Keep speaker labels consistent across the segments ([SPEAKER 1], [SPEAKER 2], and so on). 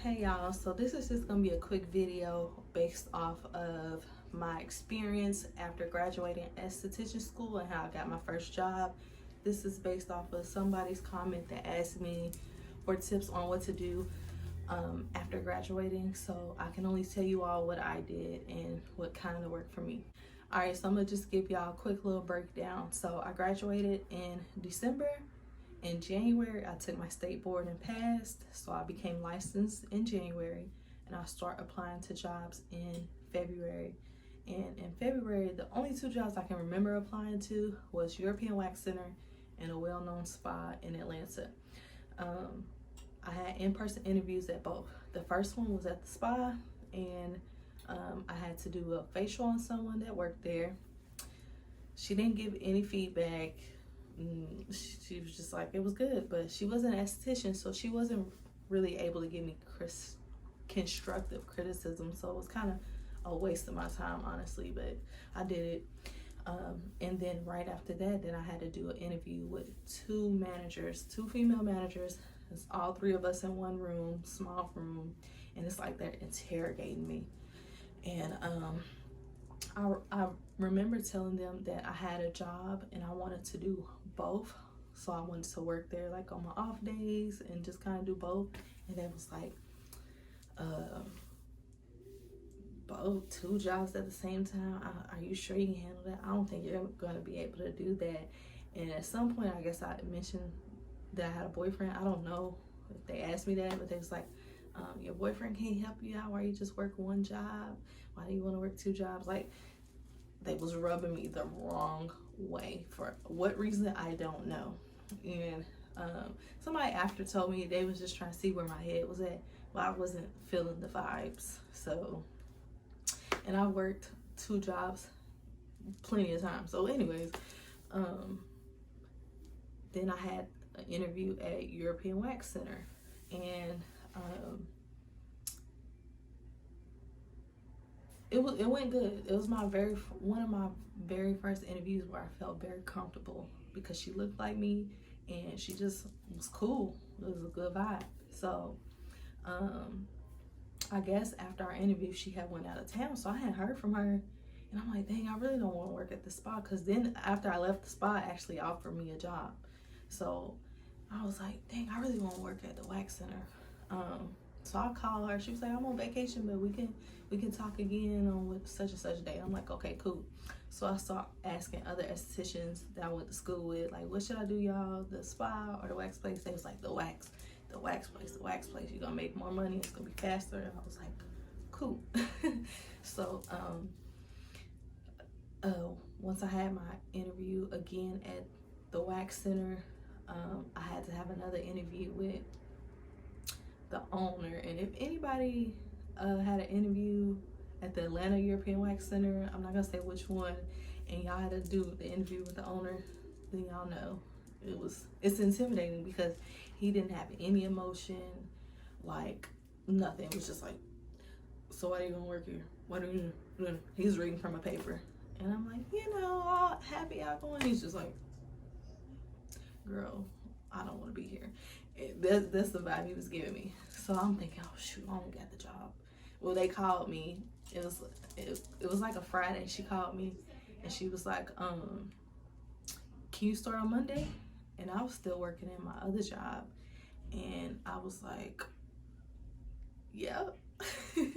[SPEAKER 1] Hey y'all, so this is just gonna be a quick video based off of my experience after graduating esthetician school and how I got my first job. This is based off of somebody's comment that asked me for tips on what to do after graduating. So I can only tell you all what I did and what kind of worked for me. All right, so I'm gonna just give y'all a quick little breakdown. So I graduated in December. In January, I took my state board and passed, so I became licensed in January, and I start applying to jobs in February. And in February, the only two jobs I can remember applying to was European Wax Center and a well-known spa in Atlanta. I had in-person interviews at both. The first one was at the spa, and I had to do a facial on someone that worked there. She didn't give any feedback. She was just like, it was good, but she wasn't an esthetician, so she wasn't really able to give me constructive criticism, so it was kind of a waste of my time, honestly, but I did it. And then right after that, then I had to do an interview with two female managers. It's all three of us in one room, small room, and it's like they're interrogating me. And I remember telling them that I had a job and I wanted to do both. So I wanted to work there like on my off days and just kind of do both. And they was like, both, two jobs at the same time? Are you sure you can handle that? I don't think you're gonna be able to do that. And at some point, I guess I mentioned that I had a boyfriend. I don't know if they asked me that, but they was like, your boyfriend can't help you out. Why you just work one job? Why do you want to work two jobs? Like, they was rubbing me the wrong way. For what reason, I don't know. And somebody after told me they was just trying to see where my head was at. Well, I wasn't feeling the vibes. So, and I worked two jobs plenty of times. So anyways, then I had an interview at European Wax Center, and it went good. It was one of my very first interviews where I felt very comfortable because she looked like me and she just was cool. It was a good vibe. So I guess after our interview, she had went out of town, so I hadn't heard from her. And I'm like, dang, I really don't want to work at the spa, because then after I left the spa, actually offered me a job. So I was like, dang, I really want to work at the wax center. So I called her. She was like, I'm on vacation, but we can talk again on such and such day. I'm like, okay, cool. So I started asking other estheticians that I went to school with, like, what should I do, y'all? The spa or the wax place? They was like, the wax place. You're gonna make more money. It's gonna be faster. And I was like, cool. So once I had my interview again at the wax center, I had to have another interview with the owner. And if anybody had an interview at the Atlanta European Wax Center, I'm not gonna say which one, and y'all had to do the interview with the owner, then y'all know it's intimidating because he didn't have any emotion, like nothing. It was just like, so why are you gonna work here? What are you doing? He's reading from a paper, and I'm like, all happy, outgoing. He's just like, girl, I don't want to be here. That's the vibe he was giving me. So I'm thinking, oh shoot, I don't got the job. Well, they called me. It was like a Friday. She called me and she was like, can you start on Monday? And I was still working in my other job, and I was like, yeah. And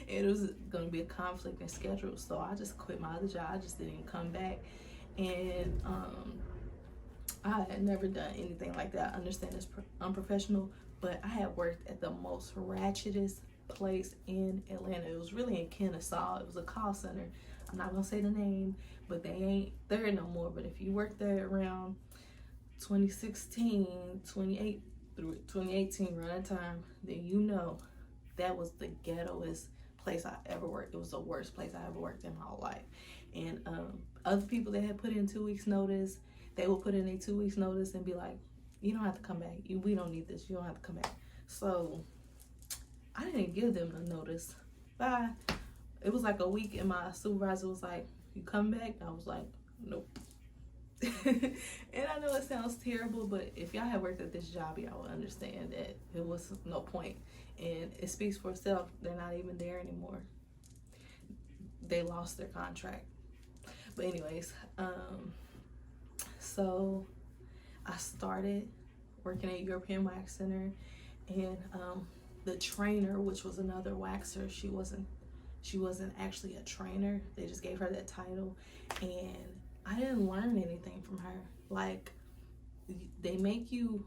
[SPEAKER 1] it was gonna be a conflict in schedule, so I just quit my other job. I just didn't come back. And I had never done anything like that. I understand it's unprofessional, but I had worked at the most ratchetest place in Atlanta. It was really in Kennesaw. It was a call center. I'm not gonna say the name, but they ain't there no more. But if you worked there around 2016, 28 through 2018, around that time, then you know that was the ghettoest place I ever worked. It was the worst place I ever worked in my whole life. And other people that had put in 2 weeks notice, they will put in a 2 weeks notice and be like, you don't have to come back. We don't need this. You don't have to come back. So I didn't give them a notice. Bye. It was like a week, and my supervisor was like, you come back? I was like, nope. And I know it sounds terrible, but if y'all had worked at this job, y'all would understand that it was no point. And it speaks for itself. They're not even there anymore. They lost their contract. But anyways, so I started working at European Wax Center, and the trainer, which was another waxer, she wasn't actually a trainer. They just gave her that title, and I didn't learn anything from her. Like, they make you,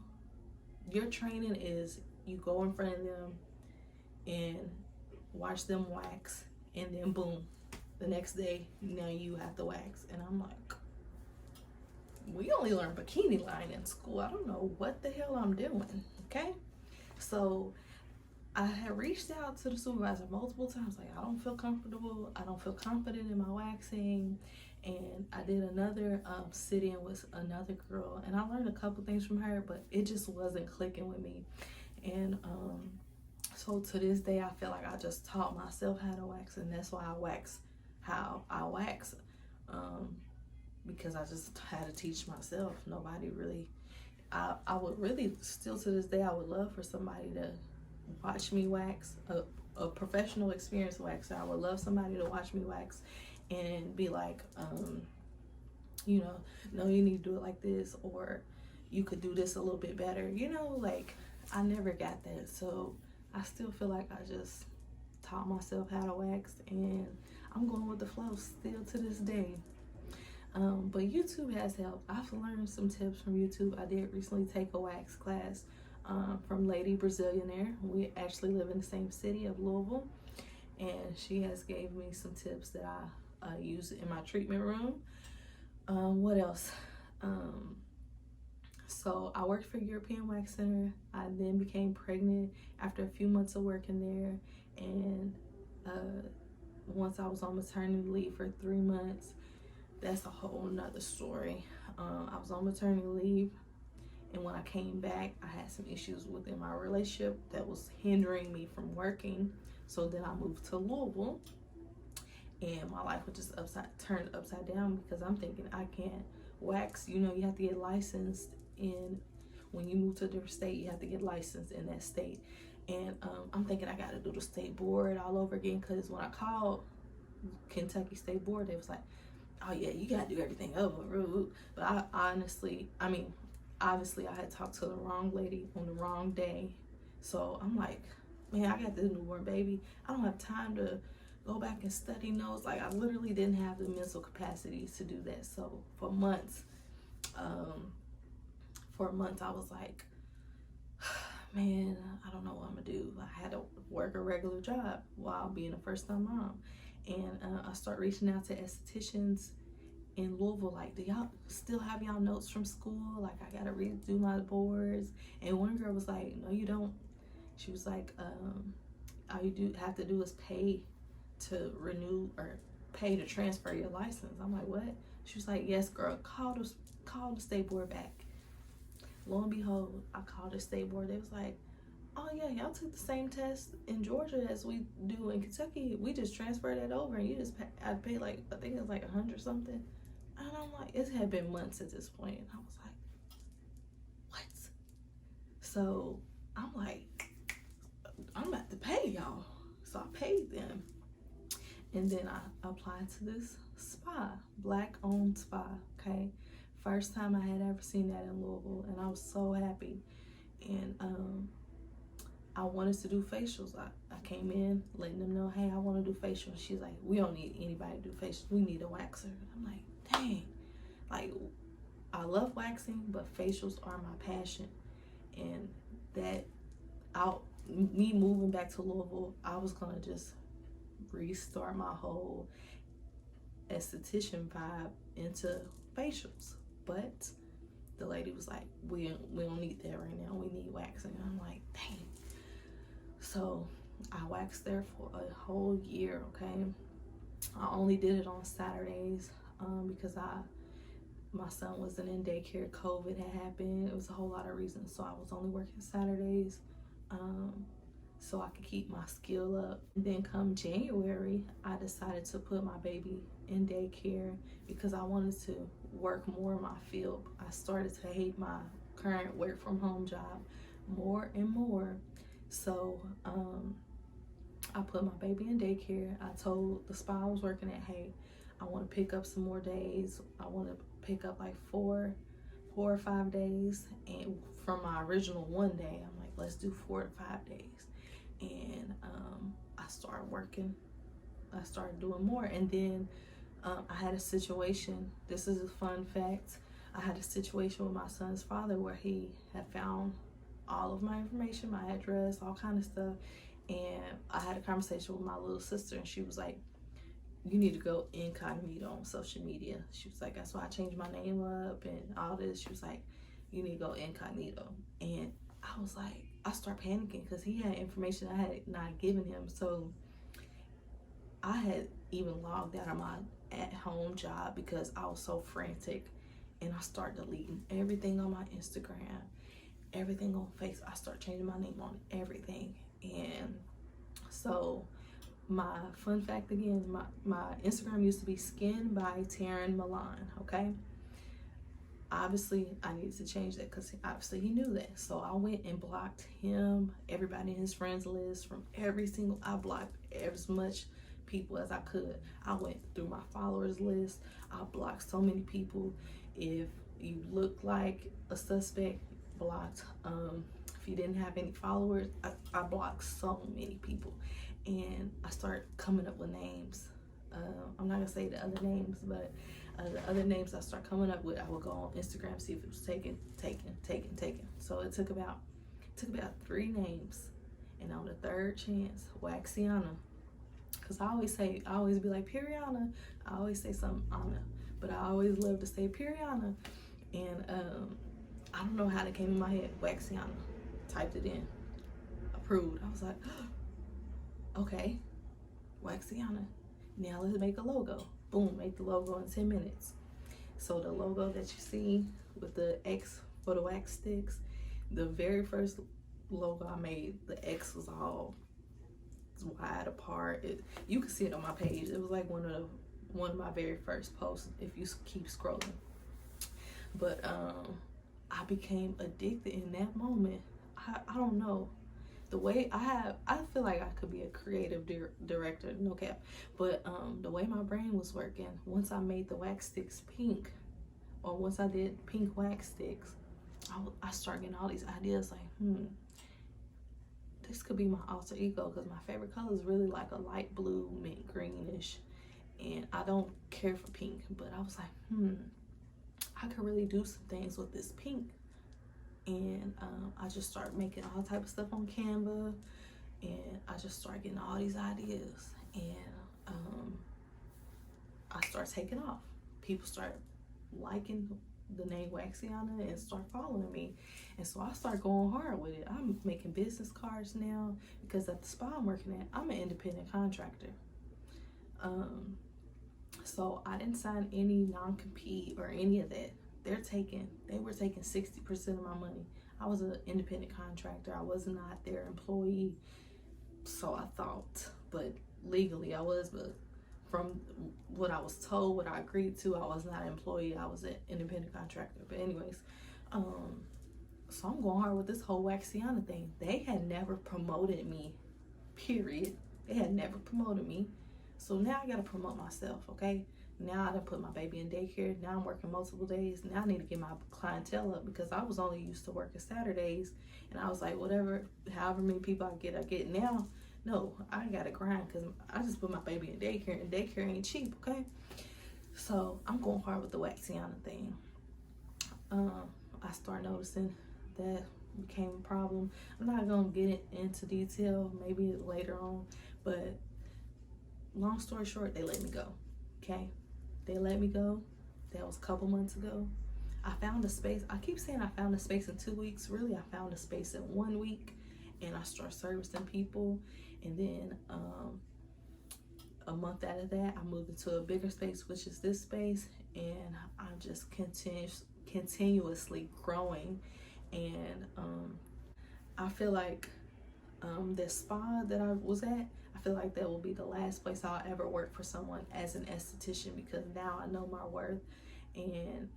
[SPEAKER 1] your training is you go in front of them and watch them wax, and then boom, the next day now you have to wax. And I'm like, we only learn bikini line in school. I don't know what the hell I'm doing. Okay, so I had reached out to the supervisor multiple times, like, I don't feel comfortable, I don't feel confident in my waxing. And I did another sit-in with another girl, and I learned a couple things from her, but it just wasn't clicking with me. And so to this day, I feel like I just taught myself how to wax, and that's why I wax how I wax, because I just had to teach myself. Nobody really, I would really, still to this day, I would love for somebody to watch me wax, a professional experienced waxer. I would love somebody to watch me wax and be like, you know, no, you need to do it like this, or you could do this a little bit better. You know, like, I never got that. So I still feel like I just taught myself how to wax, and I'm going with the flow still to this day. But YouTube has helped. I've learned some tips from YouTube. I did recently take a wax class from Lady Brazilianaire. We actually live in the same city of Louisville, and she has gave me some tips that I use in my treatment room. What else? So I worked for European Wax Center. I then became pregnant after a few months of working there, and once I was on maternity leave for 3 months, that's a whole nother story. I was on maternity leave, and when I came back, I had some issues within my relationship that was hindering me from working. So then I moved to Louisville, and my life was just turned upside down, because I'm thinking I can't wax. You know, you have to get licensed in, when you move to a different state, you have to get licensed in that state. And I'm thinking I got to do the state board all over again, because when I called Kentucky State Board, they was like, oh yeah, you got to do everything over. But I honestly, I mean, obviously I had talked to the wrong lady on the wrong day. So I'm like, man, I got this newborn baby. I don't have time to go back and study notes. Like, I literally didn't have the mental capacity to do that. So for months I was like, man, I don't know what I'm gonna do. I had to work a regular job while being a first-time mom. And I start reaching out to estheticians in Louisville, like, do y'all still have y'all notes from school? Like, I gotta redo my boards. And one girl was like, no, you don't. She was like, all you have to do is pay to renew, or pay to transfer your license. I'm like, what? She was like, yes, girl, call the state board back. Lo and behold, I called the state board. They was like, oh yeah, y'all took the same test in Georgia as we do in Kentucky. We just transferred it over, and you just I paid like, I think it was like $100 something. And I'm like, it had been months at this point, and I was like, what? So I'm like, I'm about to pay y'all. So I paid them, and then I applied to this spa, Black-owned spa. Okay, first time I had ever seen that in Louisville, and I was so happy. And I wanted to do facials. I came in letting them know, hey, I want to do facials. She's like, we don't need anybody to do facials. We need a waxer. I'm like, dang. Like, I love waxing, but facials are my passion. And that, me moving back to Louisville, I was going to just restart my whole esthetician vibe into facials. But the lady was like, we don't need that right now. We need waxing. And I'm like, dang. So I waxed there for a whole year, okay? I only did it on Saturdays because my son wasn't in daycare. COVID had happened. It was a whole lot of reasons. So I was only working Saturdays. so I could keep my skill up. And then come January, I decided to put my baby in daycare because I wanted to work more in my field. I started to hate my current work from home job more and more. So I put my baby in daycare. I told the spa I was working at, hey, I want to pick up some more days. I want to pick up like four or 5 days. And from my original 1 day, I'm like, let's do 4 to 5 days. And I started working. I started doing more. And then I had a situation. This is a fun fact. I had a situation with my son's father where he had found all of my information, my address, all kind of stuff. And I had a conversation with my little sister, and she was like, you need to go incognito on social media. She was like, that's why I changed my name up and all this. She was like, you need to go incognito. And I was like, I start panicking because he had information I had not given him. So I had even logged out of my at-home job because I was so frantic. And I started deleting everything on my Instagram, everything on Facebook. I started changing my name on everything. And so my fun fact again, my Instagram used to be Skin by Taryn Milan, okay? Obviously, I needed to change that because obviously he knew that. So I went and blocked him, everybody in his friends list from I blocked as much people as I could. I went through my followers list. I blocked so many people. If you look like a suspect, blocked. If you didn't have any followers, I blocked so many people. And I started coming up with names. I'm not gonna say the other names, but the other names I start coming up with, I would go on Instagram, see if it was taken. So it took about 3 names, and on the 3rd chance, Waxiana. Cause I always be like Piriana. I always say something Anna, but I always love to say Piriana. And I don't know how that came in my head. Waxiana. Typed it in. Approved. I was like, okay, Waxiana. Now let's make a logo. Boom, make the logo in 10 minutes. So the logo that you see with the X for the wax sticks, the very first logo I made, the X was all wide apart. You can see it on my page. It was like one of my very first posts if you keep scrolling. But I became addicted in that moment. I don't know. The way I feel like I could be a creative director, no cap. But the way my brain was working, once I made the wax sticks pink, or once I did pink wax sticks, I started getting all these ideas like, this could be my alter ego, because my favorite color is really like a light blue, mint greenish, and I don't care for pink. But I was like, I could really do some things with this pink. And I just started making all type of stuff on Canva, and I just started getting all these ideas, and I started taking off. People started liking the name Waxiana and start following me, and so I started going hard with it. I'm making business cards now because at the spa I'm working at, I'm an independent contractor. So I didn't sign any non-compete or any of that. They were taking 60% of my money. I was an independent contractor. I was not their employee. So I thought, but legally I was, but from what I was told, what I agreed to, I was not an employee. I was an independent contractor. But anyways, so I'm going hard with this whole Waxiana thing. They had never promoted me, period. They had never promoted me. So now I gotta promote myself, okay? Now I done put my baby in daycare. Now I'm working multiple days. Now I need to get my clientele up because I was only used to working Saturdays. And I was like, however many people I get now. No, I gotta grind because I just put my baby in daycare, and daycare ain't cheap, okay? So I'm going hard with the Waxiana thing. I start noticing that became a problem. I'm not gonna get into detail, maybe later on, but long story short, they let me go, okay? They let me go. That was a couple months ago. I found a space. I keep saying I found a space in 2 weeks. Really, I found a space in 1 week, and I started servicing people. And then a month out of that, I moved into a bigger space, which is this space, and I'm just continuously growing. And I feel like The spa that I was at, I feel like that will be the last place I'll ever work for someone as an esthetician, because now I know my worth and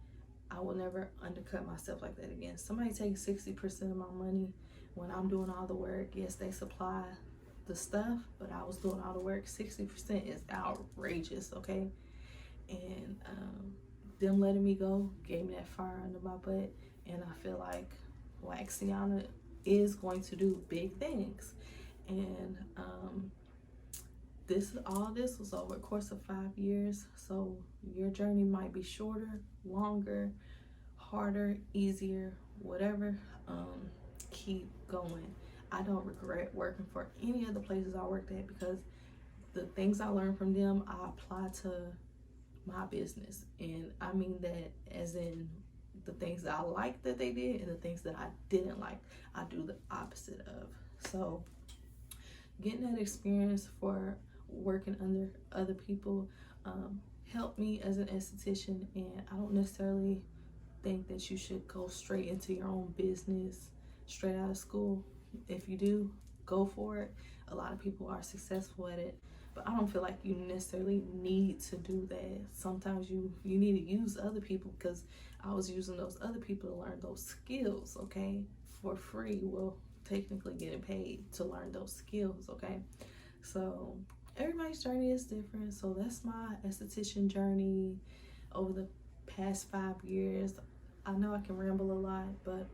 [SPEAKER 1] I will never undercut myself like that again. Somebody takes 60% of my money when I'm doing all the work. Yes, they supply the stuff, but I was doing all the work. 60% is outrageous, okay? And them letting me go gave me that fire under my butt, and I feel like Waxiana is going to do big things. And this was over a course of 5 years, so your journey might be shorter, longer, harder, easier, whatever. Keep going. I don't regret working for any of the places I worked at, because the things I learned from them I apply to my business. And I mean that as in the things that I liked that they did, and the things that I didn't like, I do the opposite of. So getting that experience for working under other people helped me as an esthetician. And I don't necessarily think that you should go straight into your own business straight out of school. If you do, go for it. A lot of people are successful at it, but I don't feel like you necessarily need to do that. Sometimes you need to use other people, because I was using those other people to learn those skills, okay, for free. Well, technically getting paid to learn those skills, okay? So everybody's journey is different. So that's my esthetician journey over the past 5 years. I know I can ramble a lot, but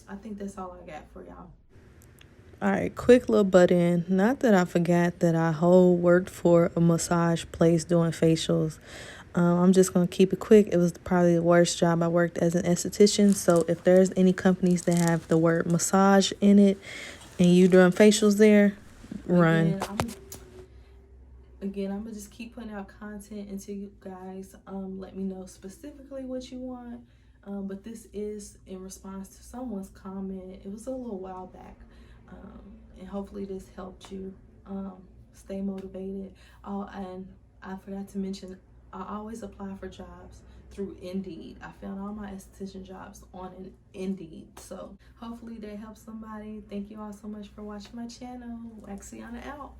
[SPEAKER 1] I think that's all I got for y'all. All right, quick little butt in. Not that I forgot that I worked for a massage place doing facials. I'm just going to keep it quick. It was probably the worst job I worked as an esthetician. So if there's any companies that have the word massage in it and you doing facials there, run. Again, I'm going to just keep putting out content until you guys let me know specifically what you want. But this is in response to someone's comment. It was a little while back. And hopefully this helped you stay motivated. Oh, and I forgot to mention, I always apply for jobs through Indeed. I found all my esthetician jobs on Indeed. So hopefully they help somebody. Thank you all so much for watching my channel. Waxiana out.